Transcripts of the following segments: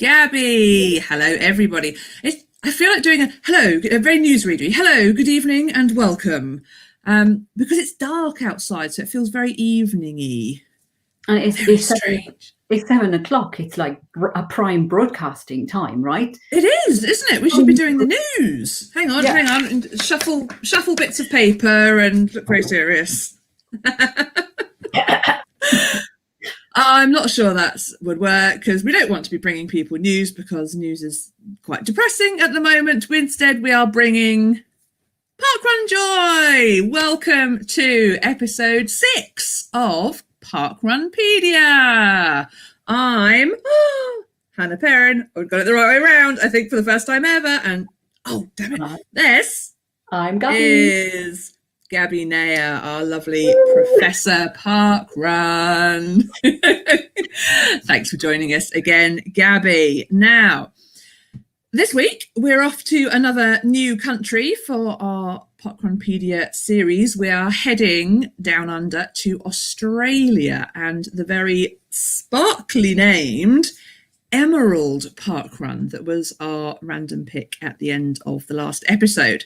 Gaby. Hello, everybody. I feel like doing a very newsreadery. Hello, good evening, and welcome. Because it's dark outside, so it feels very evening-y. And it's 7 o'clock. It's like a prime broadcasting time, right? It is, isn't it? We should be doing the news. Hang on, and shuffle bits of paper and look very serious. I'm not sure that would work because we don't want to be bringing people news because news is quite depressing at the moment. Instead, we are bringing parkrun joy. Welcome to episode 6 of parkrunpedia. I'm Hannah Perrin. I got it the right way around, I think, for the first time ever. And oh, damn it, this I'm Gaby. Is Gaby and Hannah, our lovely Professor Parkrun. Thanks for joining us again, Gaby. Now, this week we're off to another new country for our Parkrunpedia series. We are heading down under to Australia and the very sparkly named Emerald Parkrun that was our random pick at the end of the last episode.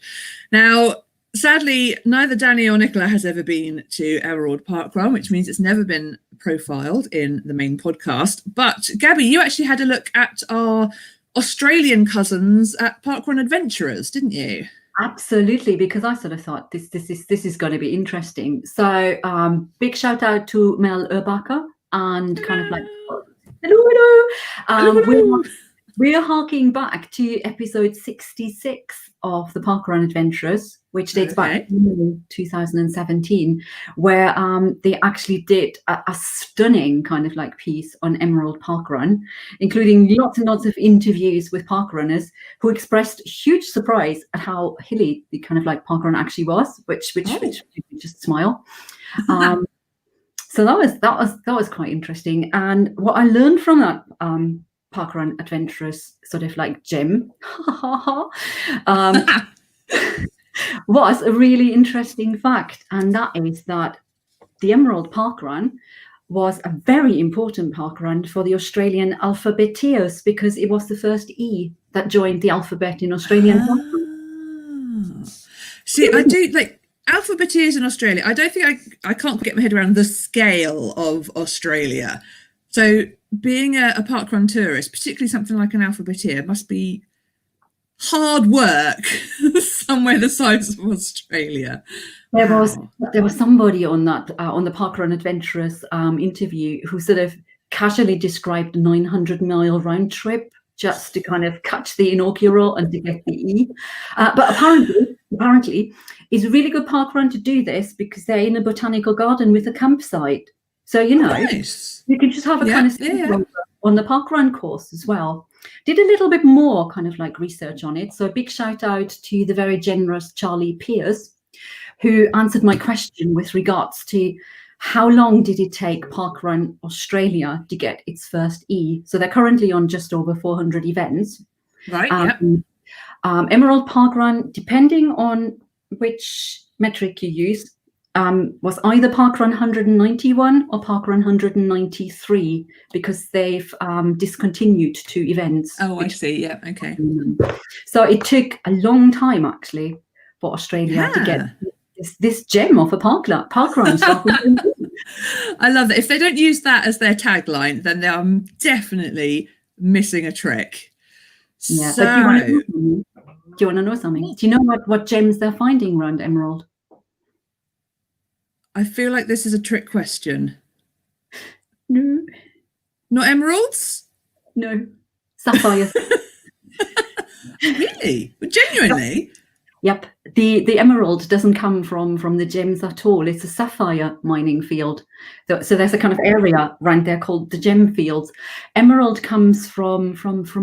Now, sadly, neither Danny or Nicola has ever been to Emerald Parkrun, which means it's never been profiled in the main podcast. But Gaby, you actually had a look at our Australian cousins at Parkrun Adventurers, didn't you? Absolutely, because I sort of thought this is going to be interesting. So big shout out to Mel Urbacher and kind of like hello. We're harking back to episode 66 of the Parkrun Adventurers, which dates back to 2017, where they actually did a stunning kind of like piece on Emerald Parkrun, including lots and lots of interviews with parkrunners who expressed huge surprise at how hilly the kind of like parkrun actually was, which just smile. So that was quite interesting. And what I learned from that Parkrun Adventurers sort of like gem was a really interesting fact, and that is that the Emerald Parkrun was a very important parkrun for the Australian alphabetiers because it was the first E that joined the alphabet in Australian parkrun. See, I do like alphabetiers in Australia. I don't think I can't get my head around the scale of Australia. So being a parkrun tourist, particularly something like an alphabetier, must be hard work somewhere the size of Australia. There was somebody on that on the Parkrun Adventurers interview who sort of casually described a 900-mile round trip just to kind of catch the inaugural and to get the E. But apparently, it's a really good parkrun to do this because they're in a botanical garden with a campsite. So, you know, nice. You can just have a kind of on the parkrun course as well. Did a little bit more kind of like research on it. So a big shout out to the very generous Charlie Pierce, who answered my question with regards to how long did it take Parkrun Australia to get its first E. So they're currently on just over 400 events. Right, Emerald Parkrun, depending on which metric you use, was either Parkrun 191 or Parkrun 193 because they've discontinued 2 events. Oh, I see. Yeah, okay. So it took a long time actually for Australia to get this gem of a parkrun. I love that. If they don't use that as their tagline, then they are definitely missing a trick. Yeah. So, do you want to know something? Do you know what gems they're finding around Emerald? I feel like this is a trick question. No. Not emeralds? No. Sapphires. Really? Genuinely? Yep. The emerald doesn't come from the gems at all. It's a sapphire mining field. So there's a kind of area around there called the gem fields. Emerald comes from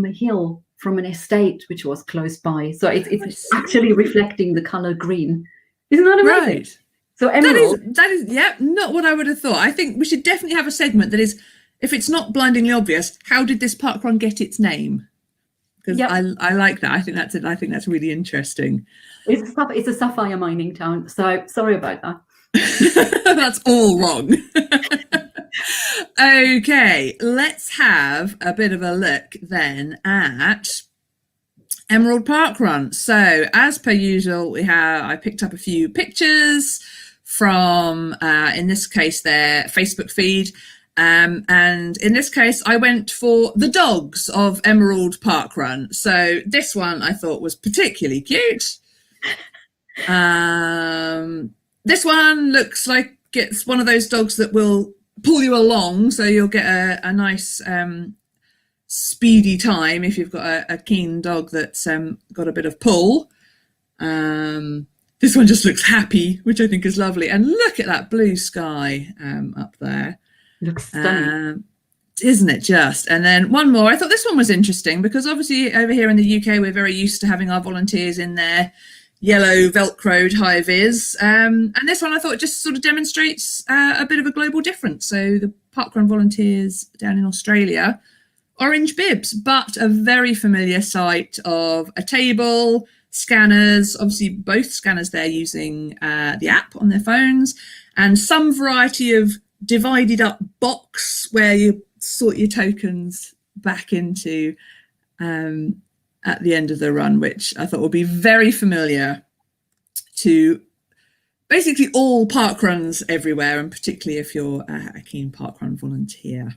a hill, from an estate which was close by. So it's actually reflecting the color green. Isn't that amazing? Right. So emerald, that is not what I would have thought. I think we should definitely have a segment that is, if it's not blindingly obvious, how did this parkrun get its name? Because I like that. I think that's really interesting. It's a sapphire mining town. So sorry about that. That's all wrong. Okay, let's have a bit of a look then at Emerald Parkrun. So as per usual, I picked up a few pictures from, in this case, their Facebook feed. And in this case, I went for the dogs of Emerald Parkrun. So this one I thought was particularly cute. This one looks like it's one of those dogs that will pull you along, so you'll get a nice speedy time if you've got a keen dog that's got a bit of pull. This one just looks happy, which I think is lovely. And look at that blue sky up there. Looks stunning. Isn't it just? And then one more. I thought this one was interesting because obviously over here in the UK, we're very used to having our volunteers in their yellow velcroed high vis. And this one I thought just sort of demonstrates a bit of a global difference. So the parkrun volunteers down in Australia, orange bibs, but a very familiar sight of a table, scanners, obviously both scanners there using the app on their phones, and some variety of divided up box where you sort your tokens back into at the end of the run, which I thought would be very familiar to basically all parkruns everywhere, and particularly if you're a keen parkrun volunteer.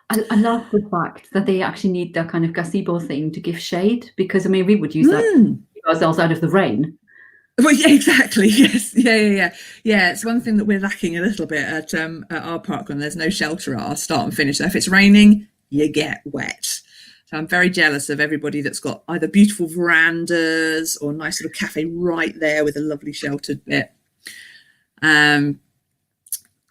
I love the fact that they actually need that kind of gazebo thing to give shade, because I mean we would use that to keep ourselves out of the rain. Well, yeah, exactly. Yes, yeah. It's one thing that we're lacking a little bit at our parkrun. There's no shelter at our start and finish. So if it's raining, you get wet. So I'm very jealous of everybody that's got either beautiful verandas or nice little cafe right there with a lovely sheltered bit.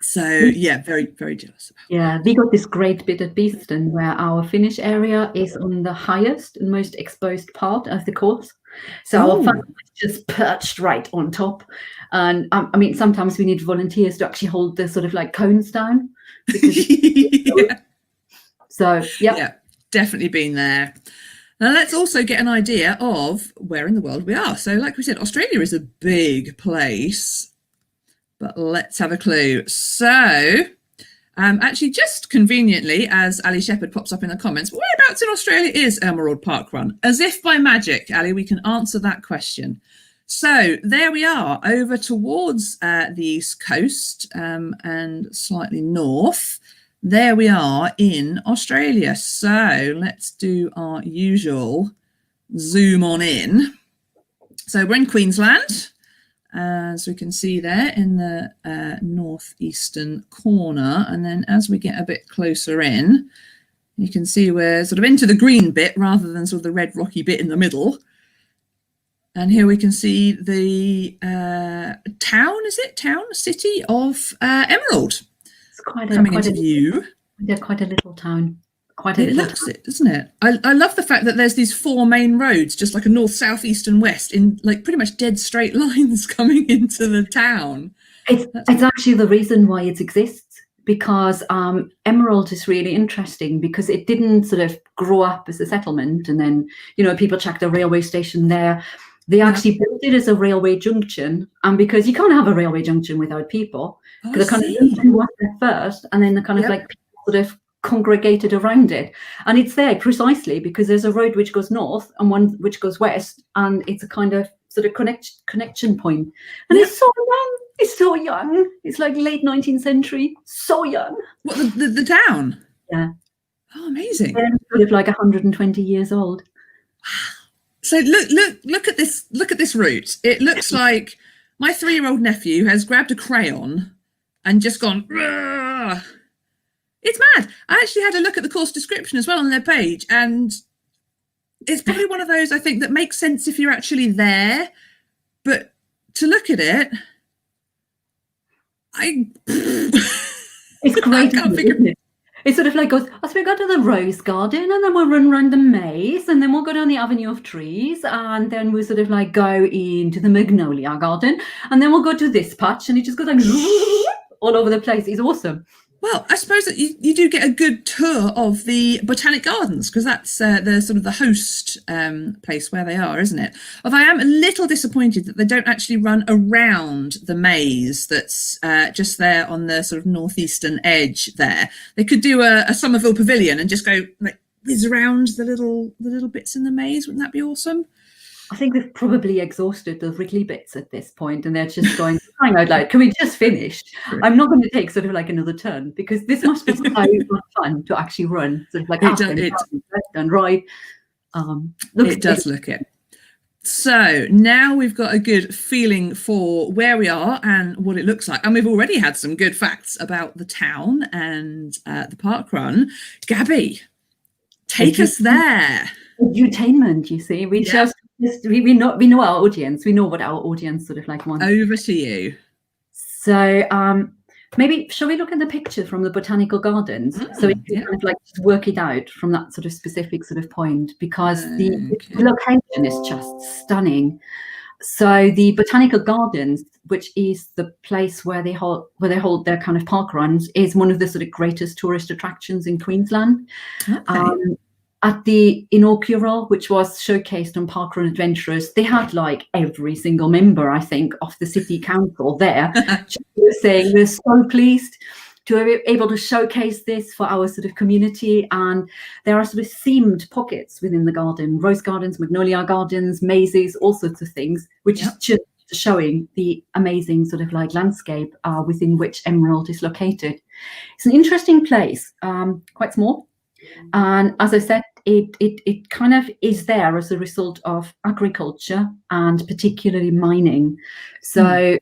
So yeah, very, very jealous. Yeah, we got this great bit at Beeston where our finish area is on the highest and most exposed part of the course. So our fun is just perched right on top. And I mean, sometimes we need volunteers to actually hold the sort of like cones down. Yeah. So, yeah, definitely been there. Now let's also get an idea of where in the world we are. So like we said, Australia is a big place, but let's have a clue. So actually, just conveniently, as Ali Shepherd pops up in the comments, whereabouts in Australia is Emerald Parkrun? As if by magic, Ali, we can answer that question. So there we are, over towards the east coast and slightly north. There we are in Australia. So let's do our usual zoom on in. So we're in Queensland, as we can see there in the northeastern corner. And then as we get a bit closer in, you can see we're sort of into the green bit rather than sort of the red rocky bit in the middle. And here we can see the city of Emerald. It's coming into view. They're quite a little town. It looks it, doesn't it? I love the fact that there's these four main roads, just like a north, south, east and west, in like pretty much dead straight lines coming into the town. It's actually the reason why it exists, because Emerald is really interesting because it didn't sort of grow up as a settlement and then, you know, people chucked a railway station there. They actually built it as a railway junction, and because you can't have a railway junction without people, because the kind of who was there first, and then the kind of like people sort of congregated around it, and it's there precisely because there's a road which goes north and one which goes west, and it's a kind of sort of connection point. And it's so young. It's so young. It's like late 19th century. So young. What, the town? Yeah. Oh, amazing. They're sort of like 120 years old. So look at this route. It looks like my 3-year-old nephew has grabbed a crayon and just gone, "Rah!" It's mad. I actually had a look at the course description as well on their page, and it's probably one of those, I think, that makes sense if you're actually there, but to look at it, it's great. I can't figure it. It sort of like goes, as we go to the rose garden, and then we'll run around the maze, and then we'll go down the avenue of trees, and then we'll sort of like go into the magnolia garden, and then we'll go to this patch, and it just goes like all over the place. It's awesome. Well, I suppose that you do get a good tour of the Botanic Gardens, because that's the sort of the host place where they are, isn't it? Although I am a little disappointed that they don't actually run around the maze that's just there on the sort of northeastern edge there. They could do a Somerville Pavilion and just go like whiz around the little bits in the maze. Wouldn't that be awesome? I think they've probably exhausted the wriggly bits at this point, and they're just going, crying out loud, can we just finish? I'm not going to take sort of like another turn, because this must be so much fun to actually run, sort of like up and down, left and right. It does look it. So now we've got a good feeling for where we are and what it looks like. And we've already had some good facts about the town and the park run. Gabby, take us there. Edutainment, you see. We know our audience. We know what our audience sort of like wants. Over to you. So maybe shall we look at the picture from the botanical gardens, so we can kind of like just work it out from that sort of specific sort of point, because the location is just stunning. So the botanical gardens, which is the place where they hold their kind of park runs, is one of the sort of greatest tourist attractions in Queensland. Okay. At the inaugural, which was showcased on Parkrun Adventurers, they had like every single member, I think, of the city council there, saying we're so pleased to be able to showcase this for our sort of community. And there are sort of themed pockets within the garden: rose gardens, magnolia gardens, mazes, all sorts of things, which is just showing the amazing sort of like landscape within which Emerald is located. It's an interesting place, quite small. And as I said, it kind of is there as a result of agriculture and particularly mining. So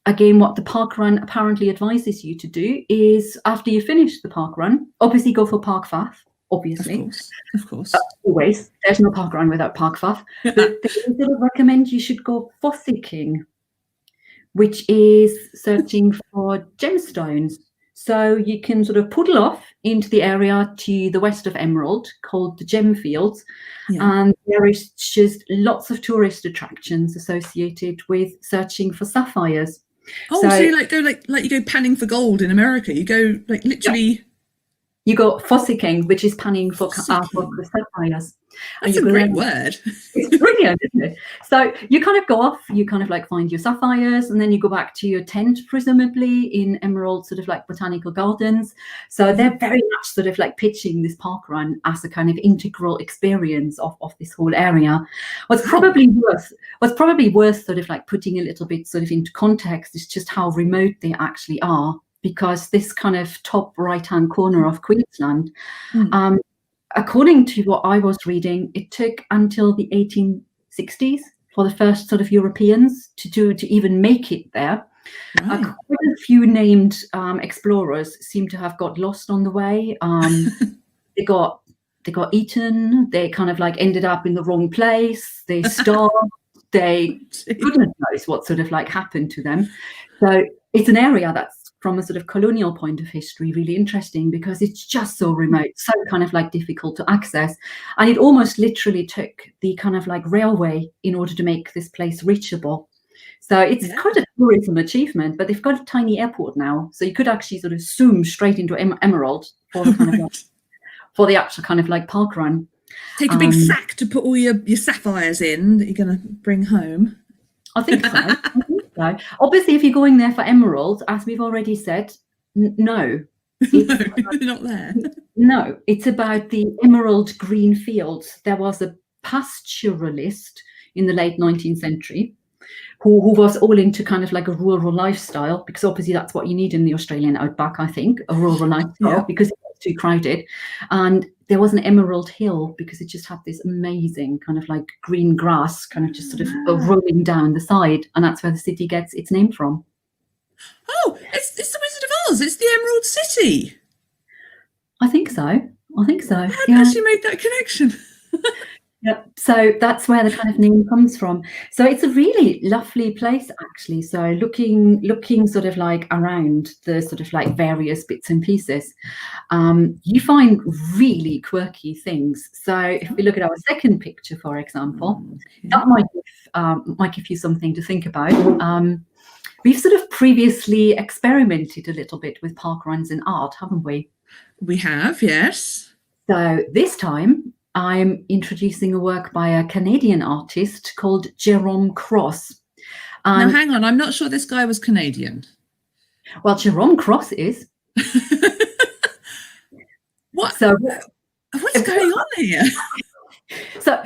again, what the park run apparently advises you to do is, after you finish the park run, obviously go for park faff, obviously. Of course. Always. There's no park run without park faff. But they sort of recommend you should go fossicking, which is searching for gemstones. So you can sort of puddle off into the area to the west of Emerald called the Gem Fields. And there is just lots of tourist attractions associated with searching for sapphires. Oh, so you like go like you go panning for gold in America. You go like literally. Yeah. You go fossicking, which is panning for sapphires. That's a great word. It's brilliant, isn't it? So you kind of go off, you kind of like find your sapphires, and then you go back to your tent, presumably in Emerald sort of like botanical gardens. So they're very much sort of like pitching this park run as a kind of integral experience of this whole area. What's probably worth sort of like putting a little bit sort of into context is just how remote they actually are, because this kind of top right-hand corner of Queensland, according to what I was reading, it took until the 1860s for the first sort of Europeans to even make it there. Right. Quite a few named explorers seem to have got lost on the way. They got eaten. They kind of like ended up in the wrong place. They starved. They goodness knows what sort of like happened to them. So it's an area that's, from a sort of colonial point of history, really interesting, because it's just so remote, so kind of like difficult to access. And it almost literally took the kind of like railway in order to make this place reachable. So it's quite a tourism achievement, but they've got a tiny airport now. So you could actually sort of zoom straight into Emerald for the kind of like, for the actual kind of like park run. Take a big sack to put all your sapphires in that you're going to bring home. I think so. So, obviously, if you're going there for Emerald, as we've already said, no. Not there. No, it's about the Emerald Green Fields. There was a pastoralist in the late 19th century who was all into kind of like a rural lifestyle, because obviously that's what you need in the Australian outback, I think, a rural lifestyle, because it was too crowded. And there was an Emerald Hill, because it just had this amazing kind of like green grass kind of just sort of rolling down the side, and that's where the city gets its name from. Oh, it's the Wizard of Oz. It's the Emerald City. I think so. I hadn't actually made that connection. Yeah, so that's where the kind of name comes from. So it's a really lovely place, actually. So looking sort of like around the sort of like various bits and pieces, you find really quirky things. So if we look at our second picture, for example, that might give you something to think about. we've sort of previously experimented a little bit with parkruns in art, haven't we? We have, yes. So this time I'm introducing a work by a Canadian artist called Jerome Cross. Now, hang on, I'm not sure this guy was Canadian. Well, Jerome Cross is. What? So what's going on here? So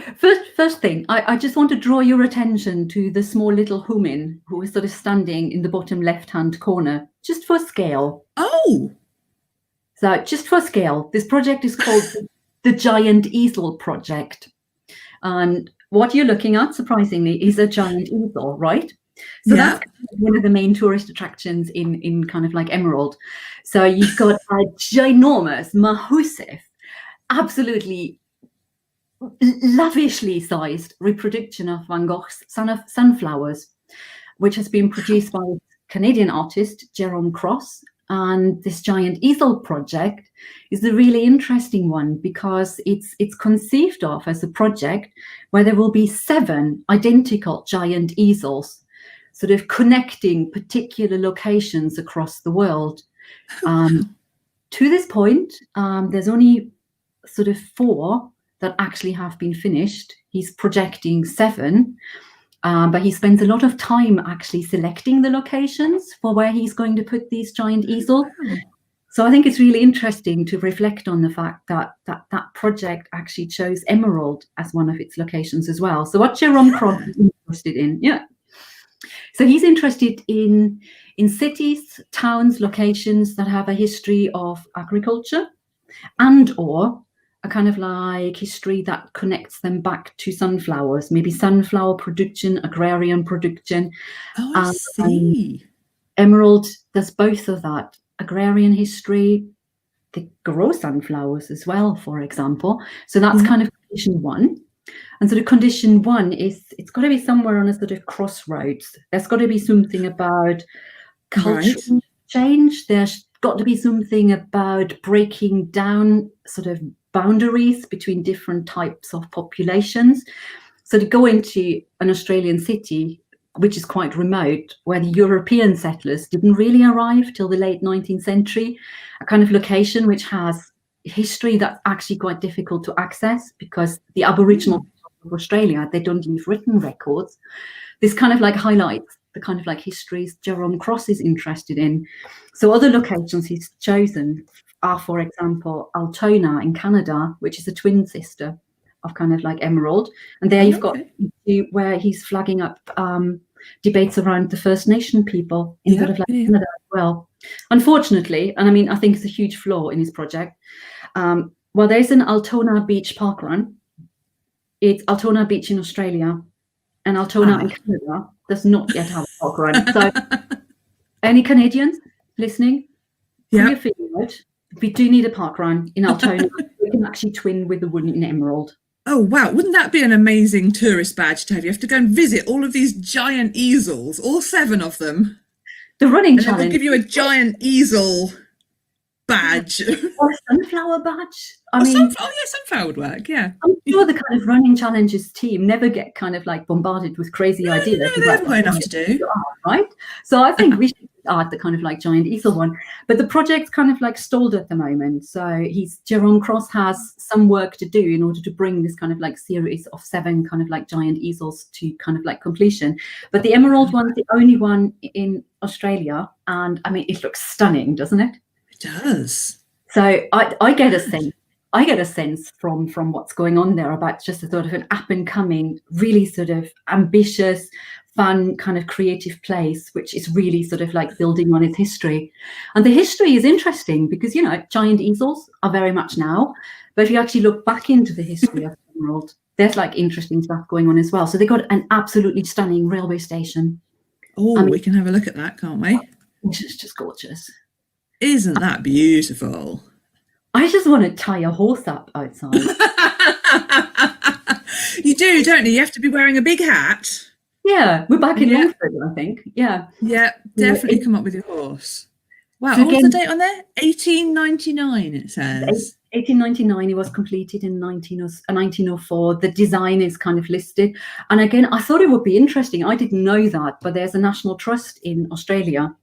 first thing, I just want to draw your attention to the small little human who is sort of standing in the bottom left-hand corner, just for scale. Oh! So just for scale, this project is called the Giant Easel Project. And what you're looking at, surprisingly, is a giant easel, right? So that's one of the main tourist attractions in kind of like Emerald. So you've got a ginormous, massive, absolutely lavishly sized reproduction of Van Gogh's Sunflowers, which has been produced by Canadian artist Jerome Cross. And this giant easel project is a really interesting one because it's conceived of as a project where there will be 7 identical giant easels sort of connecting particular locations across the world. To this point, there's only sort of 4 that actually have been finished. He's projecting 7, but he spends a lot of time actually selecting the locations for where he's going to put these giant easels. So I think it's really interesting to reflect on the fact that that project actually chose Emerald as one of its locations as well. So what Jerome Cross is interested in, so he's interested in cities, towns, locations that have a history of agriculture and or a kind of like history that connects them back to sunflowers, maybe sunflower production, agrarian production. Oh, I see. Emerald does both of that, agrarian history. They grow sunflowers as well, for example. So that's kind of condition 1. And sort of condition 1 is it's got to be somewhere on a sort of crossroads. There's got to be something about cultural change. There's got to be something about breaking down sort of boundaries between different types of populations. So to go into an Australian city, which is quite remote, where the European settlers didn't really arrive till the late 19th century, a kind of location which has history that's actually quite difficult to access because the Aboriginal people of Australia, they don't leave written records. This kind of like highlights the kind of like histories Jerome Cross is interested in. So other locations he's chosen are, for example, Altona in Canada, which is a twin sister of kind of like Emerald. And there you've got where he's flagging up debates around the First Nation people in sort of like Canada as well. Unfortunately, and I mean, I think it's a huge flaw in his project. Well, there's an Altona Beach parkrun. It's Altona Beach in Australia, and Altona in Canada does not yet have a parkrun. So any Canadians listening, put your finger out. We do need a parkrun in Altona. We can actually twin with the one in Emerald. Oh, wow. Wouldn't that be an amazing tourist badge to have? You have to go and visit all of these giant easels, all 7 of them. The running and challenge. They'll give you a giant easel badge. Or a sunflower badge. I mean, sunflower would work, yeah. I'm sure the kind of running challenges team never get kind of like bombarded with crazy ideas. No, they have quite enough to do. Right? So I think we should add the kind of like giant easel one. But the project's kind of like stalled at the moment. So Jerome Cross has some work to do in order to bring this kind of like series of 7 kind of like giant easels to kind of like completion. But the Emerald one's the only one in Australia. And I mean, it looks stunning, doesn't it? It does. So I get a sense from what's going on there about just a sort of an up and coming, really sort of ambitious, fun kind of creative place, which is really sort of like building on its history. And the history is interesting because, you know, giant easels are very much now. But if you actually look back into the history of Emerald, there's like interesting stuff going on as well. So they got an absolutely stunning railway station. Oh, I mean, we can have a look at that, can't we? Which is just gorgeous. Isn't that beautiful? I just want to tie a horse up outside. You do, don't you? You have to be wearing a big hat. Yeah, we're back in Longford, I think. Yeah. Yeah, definitely come up with your horse. Wow, so what's the date on there? 1899, it says. 1899, it was completed in 1904. The design is kind of listed. And again, I thought it would be interesting. I didn't know that, but there's a National Trust in Australia.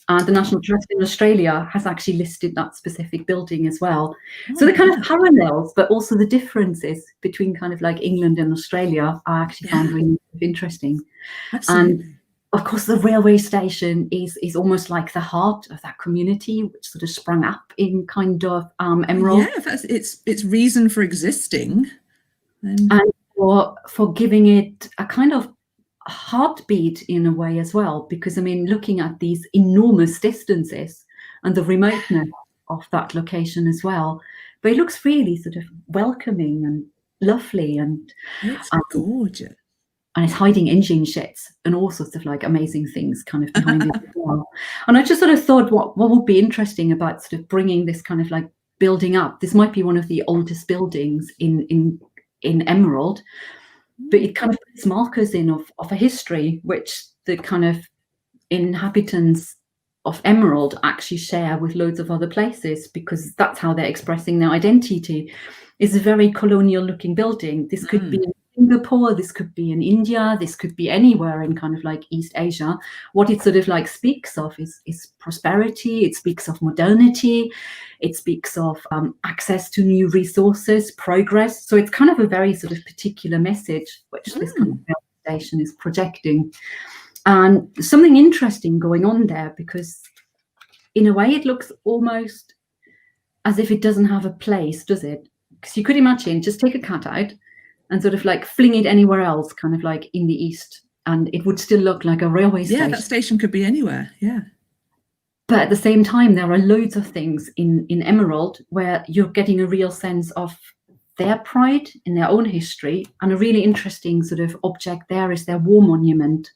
And the National Trust in Australia has actually listed that specific building as well. So the kind of parallels, but also the differences between kind of like England and Australia, I actually found really interesting. Absolutely. And of course, the railway station is almost like the heart of that community, which sort of sprung up in kind of Emerald. Yeah, its reason for existing. And for giving it a kind of heartbeat in a way as well, because I mean, looking at these enormous distances and the remoteness of that location as well, but it looks really sort of welcoming and lovely, and it's gorgeous. And it's hiding engine sheds and all sorts of like amazing things kind of behind it as well. And I just sort of thought what would be interesting about sort of bringing this kind of like building up. This might be one of the oldest buildings in Emerald, but it kind of puts markers in of a history which the kind of inhabitants of Emerald actually share with loads of other places, because that's how they're expressing their identity. It's a very colonial looking building. This could be in Singapore, this could be in India, this could be anywhere in kind of like East Asia. What it sort of like speaks of is prosperity, it speaks of modernity, it speaks of access to new resources, progress. So it's kind of a very sort of particular message which this kind of station is projecting. And something interesting going on there, because in a way it looks almost as if it doesn't have a place, does it? Because you could imagine, just take a cat out and sort of like fling it anywhere else, kind of like in the east, and it would still look like a railway station. Yeah, that station could be anywhere, yeah. But at the same time, there are loads of things in Emerald where you're getting a real sense of their pride in their own history. And a really interesting sort of object there is their war monument,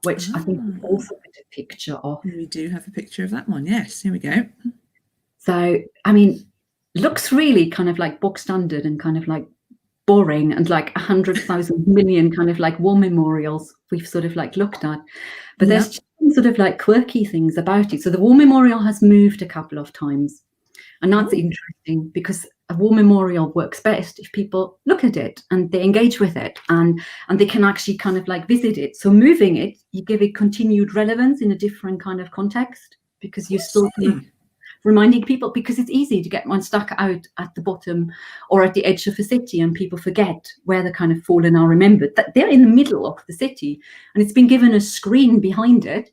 which I think we also get a picture of. We do have a picture of that one, yes, here we go. So, I mean, looks really kind of like book standard and kind of like boring, and like 100,000 million kind of like war memorials we've sort of like looked at. But there's sort of like quirky things about it. So the war memorial has moved a couple of times. And that's interesting, because a war memorial works best if people look at it and they engage with it, and they can actually kind of like visit it. So moving it, you give it continued relevance in a different kind of context, because you're still reminding people, because it's easy to get one stuck out at the bottom or at the edge of a city and people forget where the kind of fallen are remembered. That they're in the middle of the city and it's been given a screen behind it,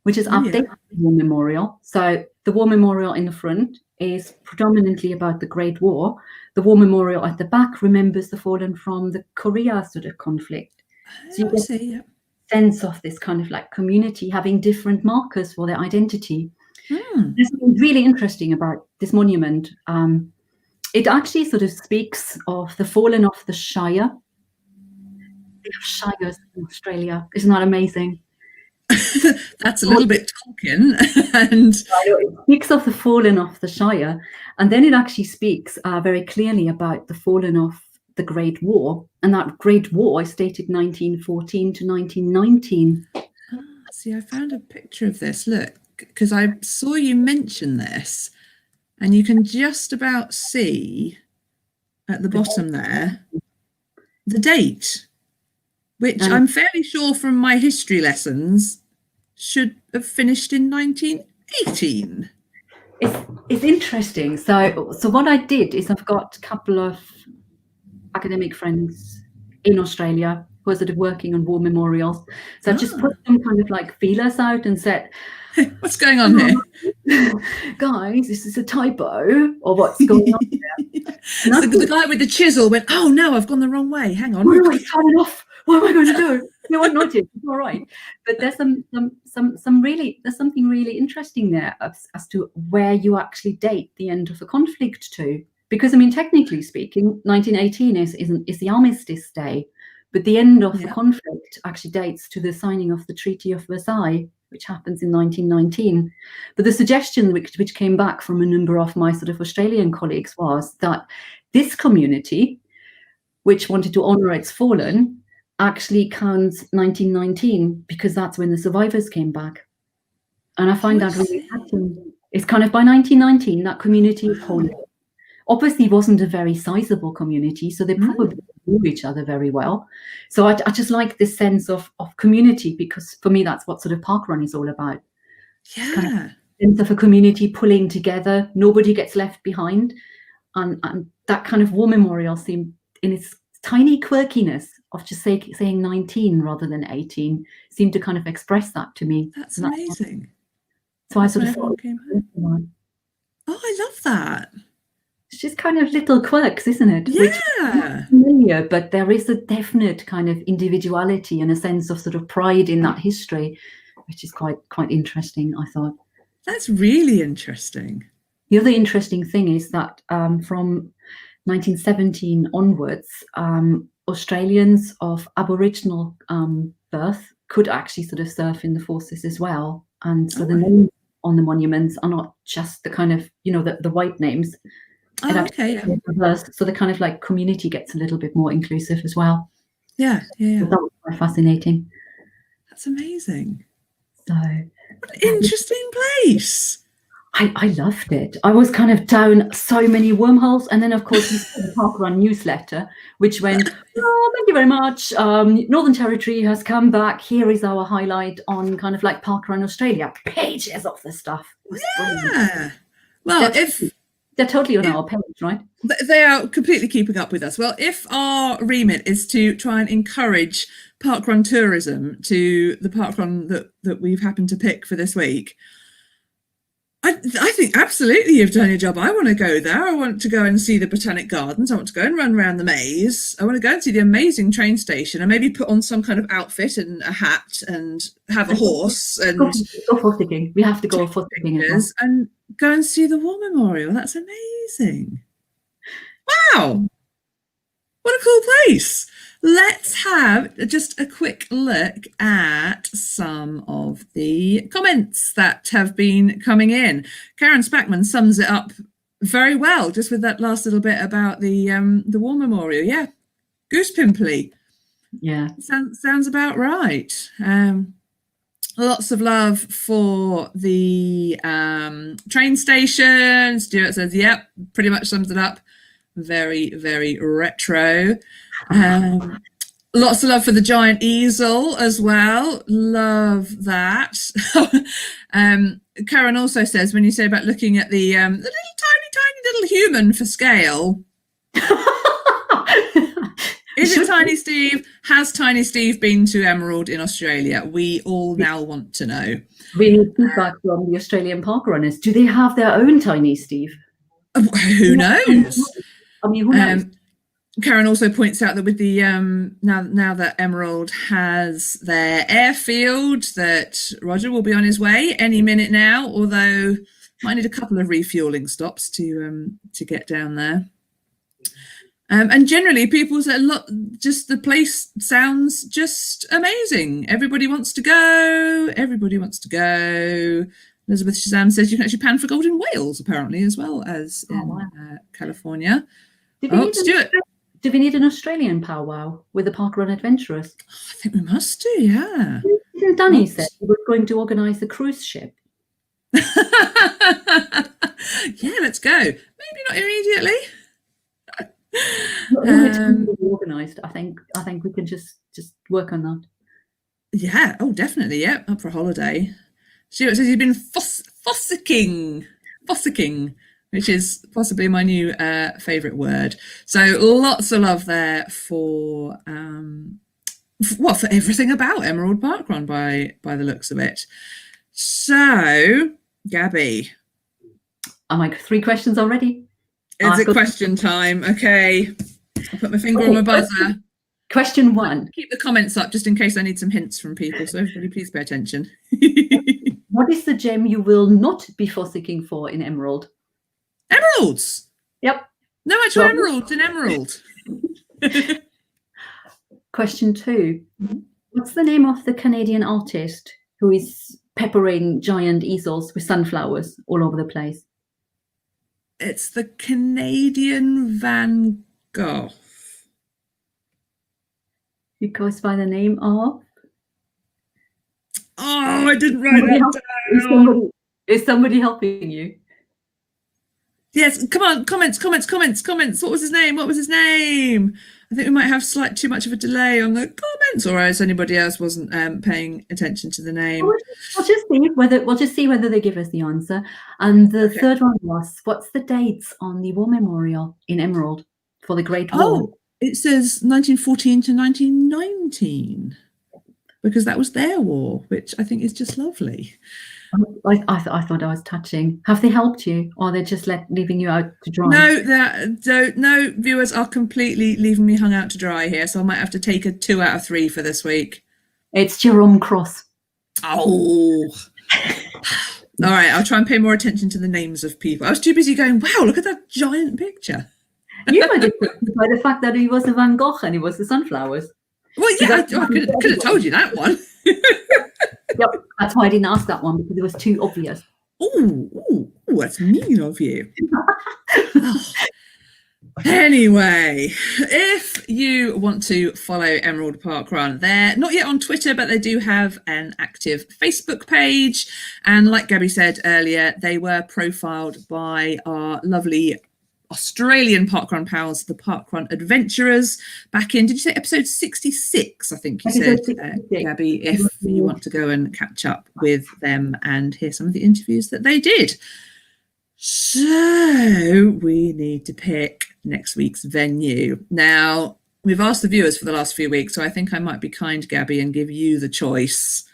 which is updated the war memorial. So the war memorial in the front is predominantly about the Great War. The war memorial at the back remembers the fallen from the Korea sort of conflict. So you get a sense of this kind of like community having different markers for their identity. There's something really interesting about this monument. It actually sort of speaks of the fallen of the Shire. They have shires in Australia. Isn't that amazing? That's a little bit Tolkien. And it speaks of the fallen of the Shire, and then it actually speaks very clearly about the fallen of the Great War, and that Great War is dated 1914 to 1919. See, I found a picture of this. Look, because I saw you mention this, and you can just about see at the bottom there the date, which I'm fairly sure from my history lessons should have finished in 1918. It's interesting. So what I did is I've got a couple of academic friends in Australia who are sort of working on war memorials. So I just put some kind of like feelers out and said, what's going on here? Guys, this is a typo, or what's going on here? So the guy with the chisel went, oh no, I've gone the wrong way. Hang on. Oh, no, it's turning off. What am I going to do? No, I'm not it. It's all right. But there's something really interesting there as to where you actually date the end of the conflict to. Because I mean, technically speaking, 1918 is the Armistice Day, but the end of the conflict actually dates to the signing of the Treaty of Versailles, which happens in 1919. But the suggestion which came back from a number of my sort of Australian colleagues was that this community, which wanted to honour its fallen, actually counts 1919 because that's when the survivors came back. And I find that really fascinating. It's kind of by 1919 that community is whole. obviously wasn't a very sizable community, so they probably knew each other very well. So I just like this sense of community, because for me that's what sort of parkrun is all about. Yeah. Kind of sense of a community pulling together, nobody gets left behind, and that kind of war memorial seemed, in its tiny quirkiness of just saying 19 rather than 18, seemed to kind of express that to me. That's amazing. So I sort of thought, oh, I love that. It's just kind of little quirks, isn't it? Yeah. Which is not familiar, but there is a definite kind of individuality and a sense of sort of pride in that history, which is quite interesting, I thought. That's really interesting. The other interesting thing is that from 1917 onwards, Australians of Aboriginal birth could actually sort of serve in the forces as well. And so the names on the monuments are not just the kind of, the white names. Okay. So the kind of like community gets a little bit more inclusive as well. Yeah. So that was quite fascinating. That's amazing. So what an interesting place. I loved it. I was kind of down so many wormholes, and then of course you saw the Parkrun newsletter, which went, oh, thank you very much. Northern Territory has come back. Here is our highlight on kind of like Parkrun Australia. Pages of the stuff. Yeah. Well, they're totally on our page, right? They are completely keeping up with us. Well, if our remit is to try and encourage parkrun tourism to the parkrun that we've happened to pick for this week, I think absolutely you've done your job. I want to go there. I want to go and see the Botanic Gardens. I want to go and run around the maze. I want to go and see the amazing train station and maybe put on some kind of outfit and a hat and have a horse and go fossicking. We have to go fossicking and go and see the War Memorial. That's amazing. Wow. What a cool place. Let's have just a quick look at some of the comments that have been coming in. Karen Spackman sums it up very well, just with that last little bit about the War Memorial. Yeah, goose pimply. Yeah, sounds about right. Lots of love for the train station. Stuart says, yep, pretty much sums it up. Very, very retro. Lots of love for the giant easel as well. Love that. Karen also says, when you say about looking at the little tiny little human for scale, is it Tiny Steve? Has Tiny Steve been to Emerald in Australia? We all now want to know. We need feedback from the Australian park runners. Do they have their own Tiny Steve? Who knows? I mean, who knows? Karen also points out that with the now that Emerald has their airfield, that Roger will be on his way any minute now, although might need a couple of refueling stops to get down there. And generally people say just the place sounds just amazing. Everybody wants to go. Elizabeth Shazam says you can actually pan for gold in Wales, apparently, as well as in California. Stuart. Do we need an Australian powwow with the Parkrun Adventurers? I think we must do, yeah. Danny said he was going to organise the cruise ship. Yeah, let's go. Maybe not immediately. Organised. I think we can just work on that. Yeah. Oh, definitely. Yeah. Up for a holiday. Stuart says he's been fossicking, which is possibly my new favourite word. So lots of love there for for everything about Emerald Parkrun by the looks of it. So, Gabby. I'm like 3 questions already. Is it question time? Okay. I'll put my finger on my buzzer. Question 1. Keep the comments up just in case I need some hints from people. So everybody please pay attention. What is the gem you will not be fossicking for in Emerald? Emeralds. Yep. No actual emeralds in Emerald. Question 2. What's the name of the Canadian artist who is peppering giant easels with sunflowers all over the place? It's the Canadian Van Gogh. It goes by the name of... Oh, I didn't write that down. Is somebody helping you? Yes, come on, comments. What was his name? I think we might have too much of a delay on the comments, or else anybody else wasn't paying attention to the name. We'll just see whether they give us the answer. And the third one was, what's the dates on the War Memorial in Emerald for the Great War? Oh, it says 1914 to 1919, because that was their war, which I think is just lovely. I thought I was touching. Have they helped you, or they're just leaving you out to dry? No, viewers are completely leaving me hung out to dry here, so I might have to take a 2 out of 3 for this week. It's Jerome Cross. Oh. All right, I'll try and pay more attention to the names of people. I was too busy going, wow, look at that giant picture. You might have by the fact that he was a Van Gogh and he was the sunflowers. Well, yeah, I could have told you that one. Yep, that's why I didn't ask that one, because it was too obvious. Oh, that's mean of you. Anyway, if you want to follow Emerald Parkrun, they're not yet on Twitter, but they do have an active Facebook page. And like Gabby said earlier, they were profiled by our lovely Australian parkrun pals, the Parkrun Adventurers, back in, did you say episode 66? I think you said, Gabby, if you want to go and catch up with them and hear some of the interviews that they did. So we need to pick next week's venue. Now, we've asked the viewers for the last few weeks, so I think I might be kind, Gabby, and give you the choice.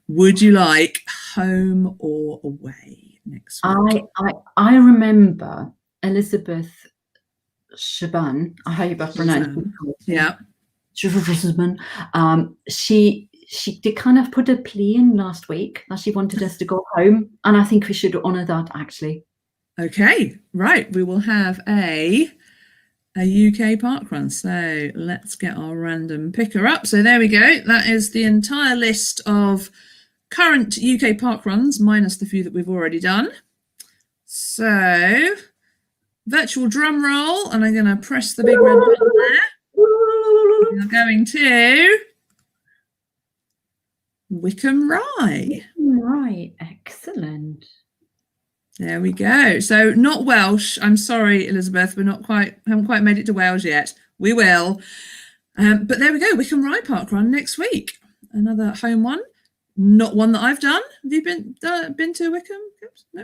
Would you like home or away next week? I remember Elizabeth Shaban, I hope I pronounced it. Yeah. She did kind of put a plea in last week that she wanted us to go home, and I think we should honour that, actually. Okay, right. We will have a UK parkrun. So let's get our random picker up. So there we go. That is the entire list of current UK parkruns, minus the few that we've already done. So virtual drum roll, and I'm going to press the big red button there. We're going to Wickham Rye. Right, excellent. There we go. So not Welsh. I'm sorry, Elizabeth. Haven't quite made it to Wales yet. We will. But there we go. Wickham Rye Parkrun next week. Another home one. Not one that I've done. Have you been to Wickham?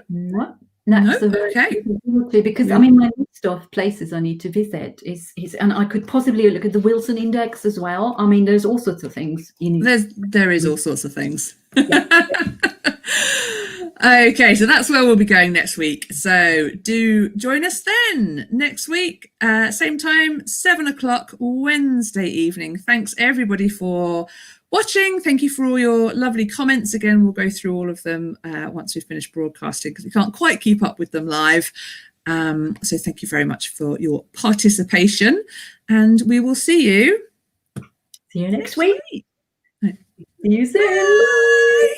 No. No. Okay. Because I mean, my list of places I need to visit is, and I could possibly look at the Wilson Index as well. I mean, there's all sorts of things. There is all sorts of things. Yeah. Okay, so that's where we'll be going next week. So do join us then next week, same time, 7 o'clock Wednesday evening. Thanks everybody for watching. Thank you for all your lovely comments. Again, we'll go through all of them once we've finished broadcasting, because we can't quite keep up with them live. So thank you very much for your participation, and we will see you next week. See you soon. Bye.